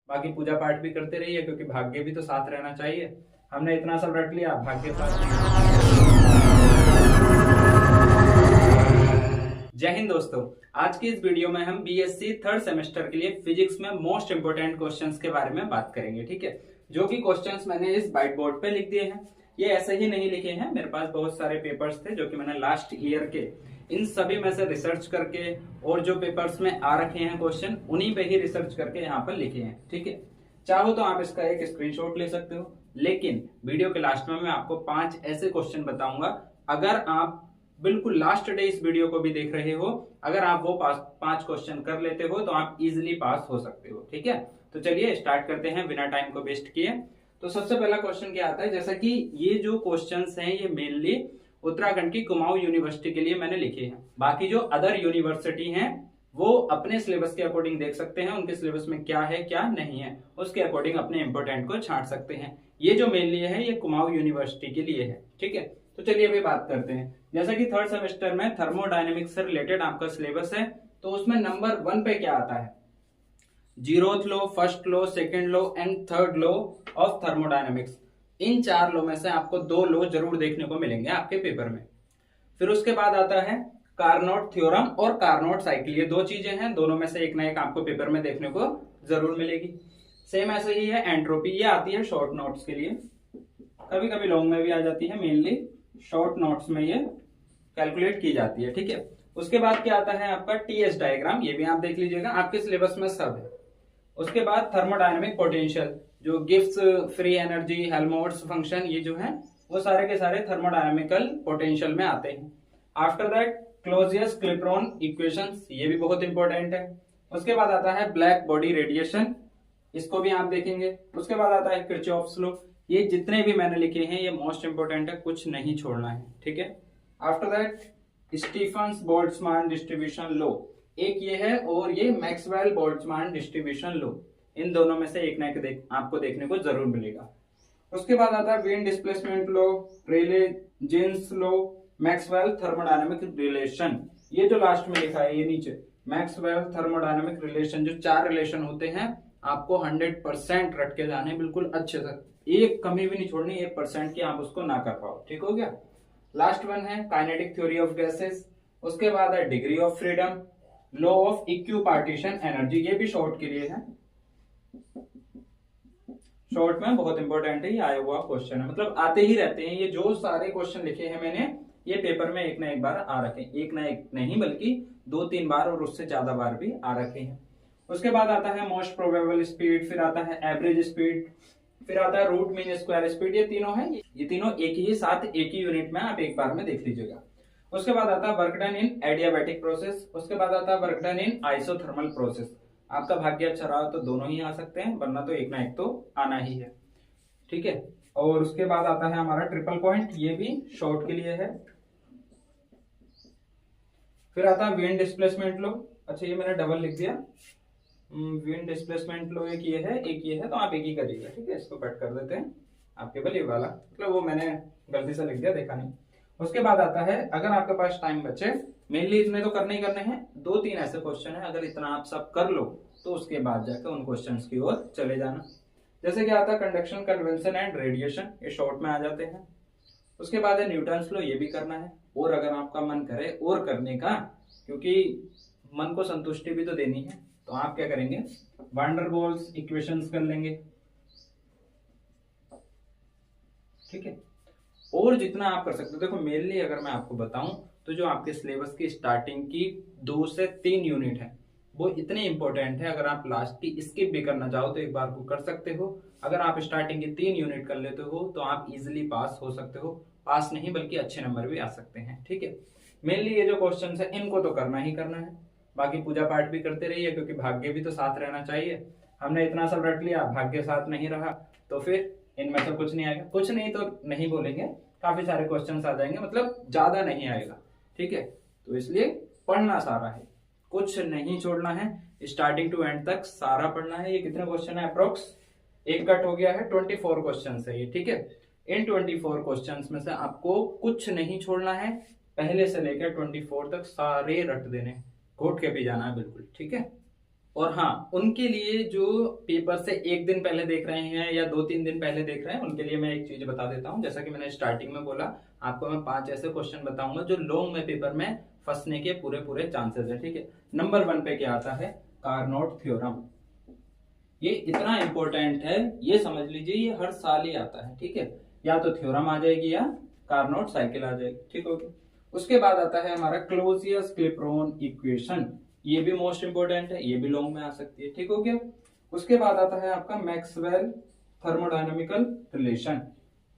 बाकी पूजा पाठ भी करते रहिए, क्योंकि भाग्य भी तो साथ रहना चाहिए। हमने इतना सब रट लिया, भाग्य साथ जय हिंद दोस्तों। आज की इस वीडियो में हम बीएससी थर्ड सेमेस्टर के लिए फिजिक्स में मोस्ट इंपोर्टेंट क्वेश्चंस के बारे में बात करेंगे। ठीक है, जो कि क्वेश्चंस मैंने इस व्हाइट बोर्ड पे लिख दिए हैं। ये ऐसे ही नहीं लिखे हैं, मेरे पास बहुत सारे पेपर्स थे जो कि मैंने लास्ट ईयर के इन सभी में से रिसर्च करके और जो पेपर्स में आ रखे हैं क्वेश्चन उन्हीं पे ही रिसर्च करके यहाँ पर लिखे हैं। ठीक है, चाहो तो आप इसका एक स्क्रीनशॉट ले सकते हो, लेकिन वीडियो के लास्ट में मैं आपको 5 ऐसे क्वेश्चन बताऊंगा। अगर आप बिल्कुल लास्ट डे इस वीडियो को भी देख रहे हो, अगर आप वो 5 क्वेश्चन कर लेते हो तो आप इजिली पास हो सकते हो। ठीक है, तो चलिए स्टार्ट करते हैं बिना टाइम को वेस्ट किए। तो सबसे पहला क्वेश्चन क्या आता है, जैसा कि ये जो क्वेश्चंस हैं ये मेनली उत्तराखंड की कुमाऊं यूनिवर्सिटी के लिए मैंने लिखे हैं। बाकी जो अदर यूनिवर्सिटी हैं वो अपने सिलेबस के अकॉर्डिंग देख सकते हैं, उनके सिलेबस में क्या है क्या नहीं है, उसके अकॉर्डिंग अपने इंपोर्टेंट को छांट सकते हैं। ये जो मेनली है ये कुमाऊं यूनिवर्सिटी के लिए है। ठीक है, तो चलिए अभी बात करते हैं। जैसा कि थर्ड सेमेस्टर में थर्मोडायनेमिक्स से रिलेटेड आपका सिलेबस है, तो उसमें नंबर 1 पे क्या आता है, zeroth law, first law, second law and third law of thermodynamics. In 4 law में से आपको 2 लॉ जरूर देखने को मिलेंगे आपके पेपर में। फिर उसके बाद आता है कार्नोट थ्योरम और कार्नोट साइकिल। ये 2 चीजें हैं, दोनों में से एक ना एक आपको पेपर में देखने को जरूर मिलेगी। सेम ऐसे ही है एंट्रोपी, ये आती है शॉर्ट नोट्स के लिए, कभी कभी लॉन्ग में भी आ जाती है, मेनली शॉर्ट नोट्स में ये कैलकुलेट की जाती है। ठीक है, उसके बाद क्या आता है आपका टीएस डायग्राम, ये भी आप देख लीजिएगा, आपके सिलेबस में सब है। उसके बाद थर्मोडायनेमिक पोटेंशियल, जो Gibbs free energy, Helmholtz function, ये जो है वो सारे के सारे थर्मोडायनेमिकल पोटेंशियल में आते हैं। आफ्टर दैट क्लोजियस क्लिप्रोन इक्वेशंस, ये भी बहुत इंपॉर्टेंट है। उसके बाद आता है ब्लैक बॉडी रेडिएशन, इसको भी आप देखेंगे। उसके बाद आता है किरचॉफ्स लॉ। ये जितने भी मैंने लिखे हैं ये मोस्ट इंपोर्टेंट है, कुछ नहीं छोड़ना है। ठीक है, after that Stefan's Boltzmann distribution law, एक ये है, और ये मैक्सवेल बोल्ट्जमान डिस्ट्रीब्यूशन लॉ। इन दोनों में से एक ना एक आपको देखने को जरूर मिलेगा। उसके बाद आता है Wien displacement law, Rayleigh Jeans law, Maxwell thermodynamic relation. ये जो लास्ट में लिखा है ये नीचे, मैक्सवेल थर्मोडायनेमिक रिलेशन, जो 4 रिलेशन होते हैं आपको 100% रट के जाने, बिल्कुल अच्छे से, एक कमी भी नहीं छोड़नी, 1% की आप उसको ना कर पाओ। ठीक हो गया। लास्ट वन है काइनेटिक थ्योरी ऑफ गैसेस। उसके बाद है degree of freedom, law of equipartition energy, ये भी शॉर्ट के लिए है, शॉर्ट में बहुत इंपॉर्टेंट है, ये आया हुआ क्वेश्चन है, मतलब आते ही रहते हैं। ये जो सारे क्वेश्चन लिखे हैं मैंने, ये पेपर में एक ना एक बार आ रखे हैं, एक ना एक नहीं बल्कि 2-3 बार और उससे ज्यादा बार भी आ रखे हैं। उसके बाद आता है मोस्ट प्रोबेबल स्पीड, फिर आता है एवरेज स्पीड, फिर आता है रूट मीन स्क्वायर स्पीड। ये तीनों है, ये तीनों एक ही साथ एक ही यूनिट में आप एक बार में देख लीजिएगा। उसके बाद आता है work done in adiabatic process. उसके बाद आता है work done in isothermal process. आपका भाग्य अच्छा रहा तो दोनों ही आ सकते हैं, वरना तो एक ना एक तो आना ही है। ठीक है, और उसके बाद आता है हमारा ट्रिपल पॉइंट, ये भी शॉर्ट के लिए है। फिर आता है विंड डिस्प्लेसमेंट लो, अच्छा ये मैंने डबल लिख दिया, विंड डिस्प्लेसमेंट लो एक ये है, एक ये है, तो आप एक ही करिएगा। ठीक है, इसको कट कर देते हैं, आप केवल ये वाला, मतलब वो मैंने गलती से लिख दिया, देखा नहीं। उसके बाद आता है, अगर आपके पास टाइम बचे, मेनली इतने तो करने ही करने हैं, 2-3 ऐसे क्वेश्चन है, अगर इतना आप सब कर लो तो उसके बाद जाकर उन क्वेश्चंस की ओर चले जाना। जैसे कि आता है कंडक्शन, कन्वेंशन एंड रेडिएशन, ये शॉर्ट में आ जाते हैं। उसके बाद है न्यूटन्स लॉ, ये भी करना है, और अगर आपका मन करे और करने का, क्योंकि मन को संतुष्टि भी तो देनी है, तो आप क्या करेंगे, वांडरबॉल्स इक्वेशंस कर लेंगे। ठीक है, और जितना आप कर सकते हो। देखो मेनली अगर मैं आपको बताऊं तो जो आपके सिलेबस की स्टार्टिंग की 2 से 3 यूनिट है वो इतने इंपॉर्टेंट है, अगर आप लास्ट की स्किप भी करना चाहो तो एक बार को कर सकते हो। अगर आप स्टार्टिंग की 3 यूनिट कर लेते हो तो आप इजिली पास हो सकते हो, पास नहीं बल्कि अच्छे नंबर भी आ सकते हैं। ठीक है, मेनली ये जो क्वेश्चन है इनको तो करना ही करना है। बाकी पूजा पाठ भी करते रहिए, क्योंकि भाग्य भी तो साथ रहना चाहिए। हमने इतना सब रट लिया, भाग्य साथ नहीं रहा तो फिर इनमें से कुछ नहीं आएगा। कुछ नहीं तो नहीं बोलेंगे, काफी सारे क्वेश्चंस आ जाएंगे, मतलब ज्यादा नहीं आएगा। ठीक है, तो इसलिए पढ़ना सारा है, कुछ नहीं छोड़ना है, स्टार्टिंग टू एंड तक सारा पढ़ना है। ये कितने क्वेश्चन है अप्रोक्स, एक कट हो गया है, 24 क्वेश्चन है ये। ठीक है, इन 24 क्वेश्चन में से आपको कुछ नहीं छोड़ना है, पहले से लेकर 24 तक सारे रट देने, घोट के पी जाना है बिल्कुल। ठीक है, और हाँ, उनके लिए जो पेपर से एक दिन पहले देख रहे हैं या 2-3 दिन पहले देख रहे हैं, उनके लिए मैं एक चीज बता देता हूँ। जैसा कि मैंने स्टार्टिंग में बोला, आपको मैं 5 ऐसे क्वेश्चन बताऊंगा जो लॉन्ग में पेपर में फंसने के पूरे पूरे चांसेस है, ठीक है। नंबर 1 पे क्या आता है? Carnot theorem. ये इतना इंपॉर्टेंट है, ये समझ लीजिए ये हर साल ही आता है, ठीक है। या तो थ्योरम आ जाएगी या कार्नोट साइकिल आ जाएगी, ठीक होगी। उसके बाद आता है हमारा क्लोजियस-क्लैपेरॉन इक्वेशन। ये भी मोस्ट इंपोर्टेंट है, ये भी लॉन्ग में आ सकती है, ठीक हो गया। उसके बाद आता है आपका मैक्सवेल थर्मोडायनामिकल रिलेशन।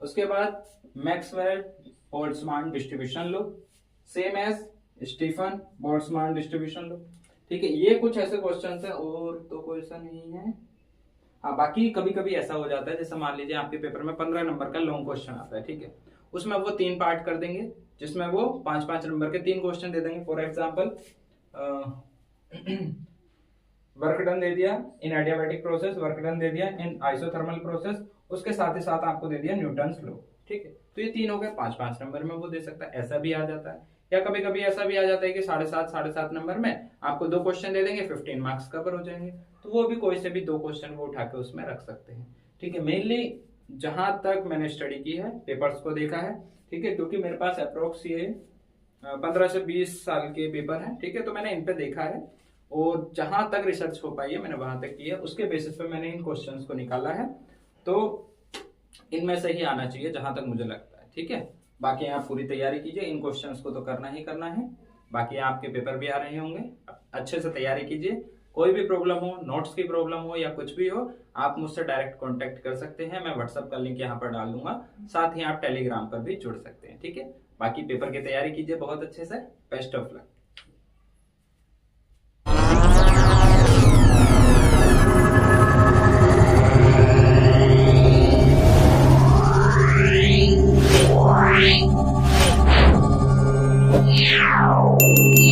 उसके बाद Maxwell Boltzmann distribution law, same as Stefan Boltzmann distribution law, ठीक है। ये कुछ ऐसे क्वेश्चंस है, और तो कोई ऐसा नहीं है। हाँ, बाकी कभी कभी ऐसा हो जाता है, जैसे मान लीजिए आपके पेपर में 15 नंबर का लॉन्ग क्वेश्चन आता है, ठीक है। उसमें वो 3 पार्ट कर देंगे, जिसमें वो 5-5 नंबर के 3 क्वेश्चन दे देंगे। फॉर एग्जाम्पल वर्क डन दे दिया in adiabatic process, work done दे दिया इन आइसोथर्मल प्रोसेस, उसके साथ ही साथ आपको दे दिया न्यूटन्स लॉ, ठीक है। तो ये 3 हो गए, 5-5 नंबर में वो दे सकता है। ऐसा भी आ जाता है, या कभी कभी ऐसा भी आ जाता है कि 7.5 नंबर में आपको 2 क्वेश्चन दे देंगे, 15 मार्क्स कवर हो जाएंगे। तो वो भी कोई से भी 2 क्वेश्चन वो उठा के उसमें रख सकते हैं, ठीक है। मेनली जहां तक मैंने स्टडी की है, पेपर्स को देखा है, ठीक है, क्योंकि मेरे पास अप्रोक्स ये 15 से 20 साल के पेपर है, ठीक है। तो मैंने इन पे देखा है, और जहां तक रिसर्च हो पाई है मैंने वहां तक की है, उसके बेसिस पे मैंने इन क्वेश्चंस को निकाला है। तो इनमें से ही आना चाहिए जहां तक मुझे लगता है, ठीक है। बाकी आप पूरी तैयारी कीजिए, इन क्वेश्चंस को तो करना ही करना है। बाकी आपके पेपर भी आ रहे होंगे, अच्छे से तैयारी कीजिए। कोई भी प्रॉब्लम हो, नोट्स की प्रॉब्लम हो या कुछ भी हो, आप मुझसे डायरेक्ट कांटेक्ट कर सकते हैं। मैं व्हाट्सएप का लिंक यहाँ पर डाल दूंगा, साथ ही आप टेलीग्राम पर भी जुड़ सकते हैं, ठीक है। बाकी पेपर की तैयारी कीजिए बहुत अच्छे से। Best of luck. Meow.